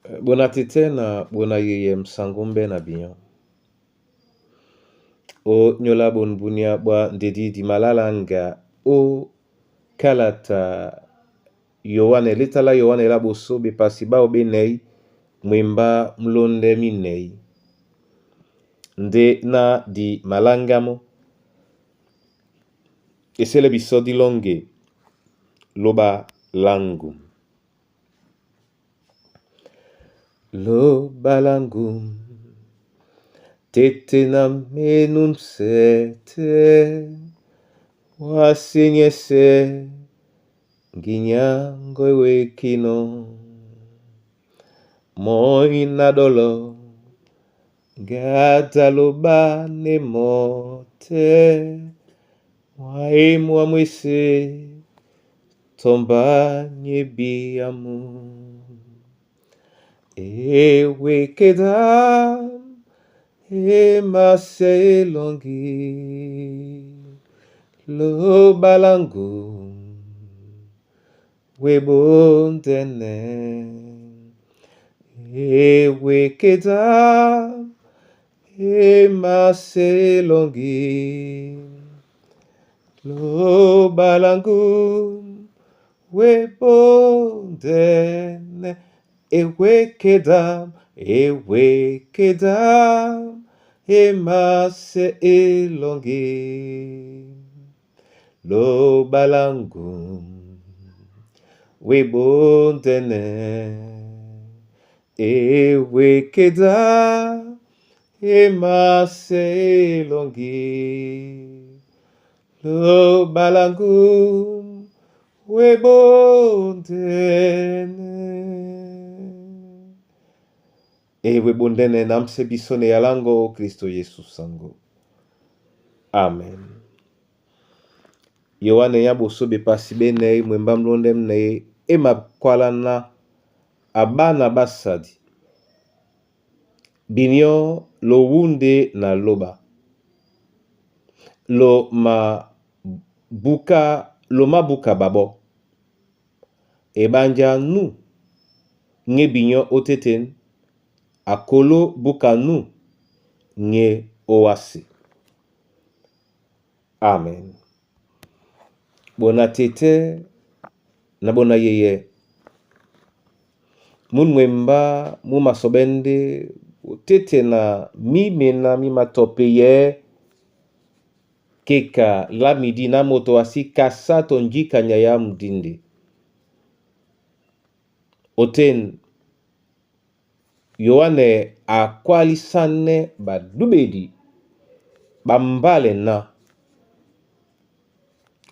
Bona tete na bona yeye msangumbe na biyan. O nyola bon bunya bwa ndedi di malala nga o kalata yowane litala yowane labo so be pasiba obe nei mwimba mlonde minei. Nde na di malangamo esele biso di longe loba langum. Loba langum tete na menum sete wasinyese nginyango wekino moina dolo gata loba ne mote waimu wa mwise tomba nyebiamu ewe kedam emase longi loba langu webondene ewe kedam emase longi loba langu webondene ewe kedam emase elongi loba langu webondene ewe kedam emase elongi loba langu webondene ewe bondene namse bisone yalango Kristo Yesu sango. Amen. Yohane ya boso be pasibe nei mwemba mlonde mne ema kwala na abana basadi binyo lo wunde na loba lo mabuka babo ebanja nu nge binyo oteten akolo buka nu nge owasi. Amen. Bona tete na bona yeye mun mwemba mu masobende tete na mime na mima topeye keka la midi na moto asi kasa tonjika nyaya mdinde oten Yohane akwalisane badubedi bambale na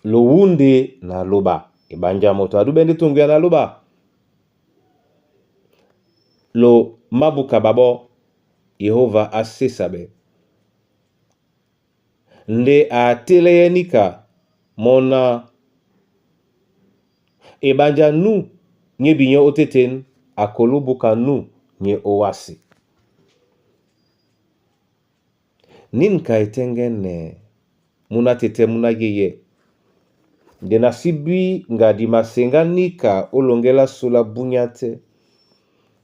lo wunde na loba ebanja moto adubende tungia na loba lo mabuka babo Yehova asesabe nde ateleyenika mona ebanja nu nye binyo oteten akolo buka nu nye owasi. Ninka etengene muna tete muna yeye nde nasibi nga di masenga nika olongela sula bunyate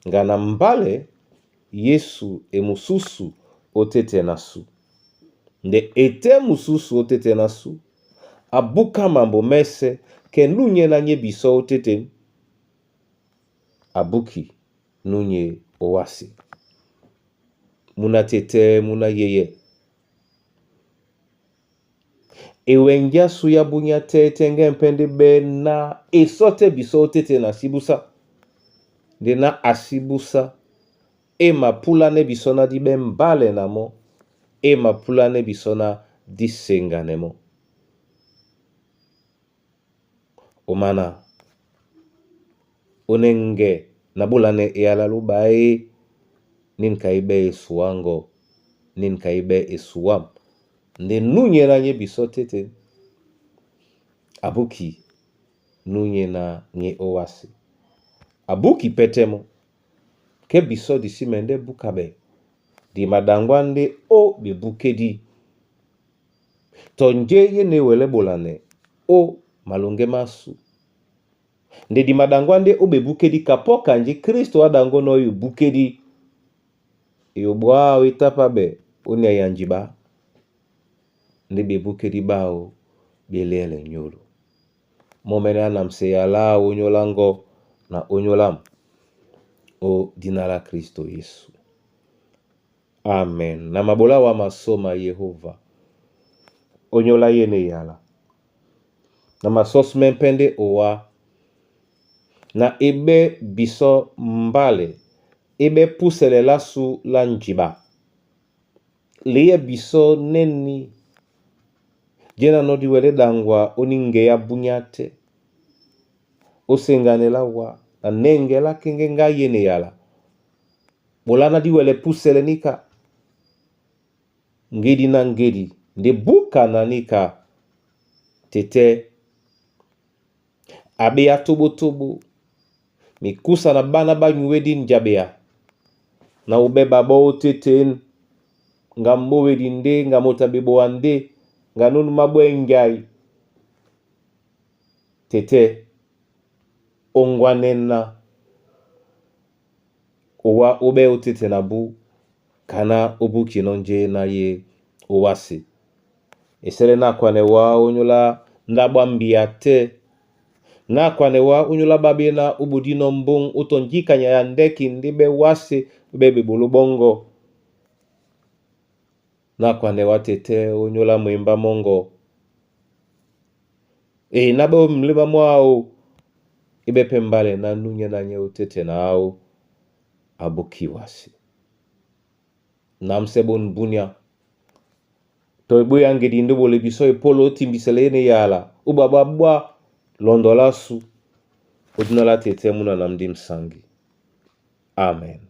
nga na mbale Yesu emususu otete nasu nde ete mususu otete nasu abuka mambo mese ke nunye na nye biso otete abuki nunye owasi. Muna tete muna yeye ewengia suya bunyate tenge mpende be na esote biso otete na sibusa nde na asibusa ema pula ne bisona di be mbale na mo ema pula ne bisona di senga ne mo omana onenge nabulane eala lubae ninka ibe esuwango ninka ibe esuwam nde nunye na nye biso tete abuki nunye na nye owasi abuki petemo ke biso di simende bukabe di madangwa nde o be buke di tonje ye ne wele bolane o malonge masu Nde di madangwande ube bukedi kapoka nji Kristo adango no yu bukedi yu bwa witapa be unya yanjiba. Nde be bukedi bao belele nyolo. Momene anamse yala onyolango na onyolam o dinala Kristo Yesu. Amen. Na mabola wa masoma Yehova onyola yene yala. Na masos mempende owa. Na ebe biso mbale. Ebe pusele lasu lanjiba. Liye biso neni. Jena no diwele dangwa oninge ya bunyate. Osengane la wa. Na nenge la kenge nga yene yala. Bolana diwele pusele nika. Ngedi na ngedi. Nde buka na nika. Tete. Abe ya tobo. Mikusa na bana ba nyuwedi njabea. Na ube babo teten. Nga mwedi nde. Nga motabebo ande. Nga nunu mabwe ngai. Tete. Ongwanena. Owa ube otete na bu. Kana obu kinonje na ye owasi. Esele na kwane wa onyola ndabwa mbiyate. Na kwane wa onyola babena ubudi nombong utonjika nyayandeki ndibe wasi bebe bulubongo. Na kwane wa tete onyola mwimba mongo. Nabo mlima mwao. Ibe pembale na nunye na nye utete na au. Abukiwasi. Namsebon bunya. Toibu yangedi ndubo lebiso ipolo timbiselene yala. Ubababwa londolasu. Udinala tete muna namdim sangi. Amen.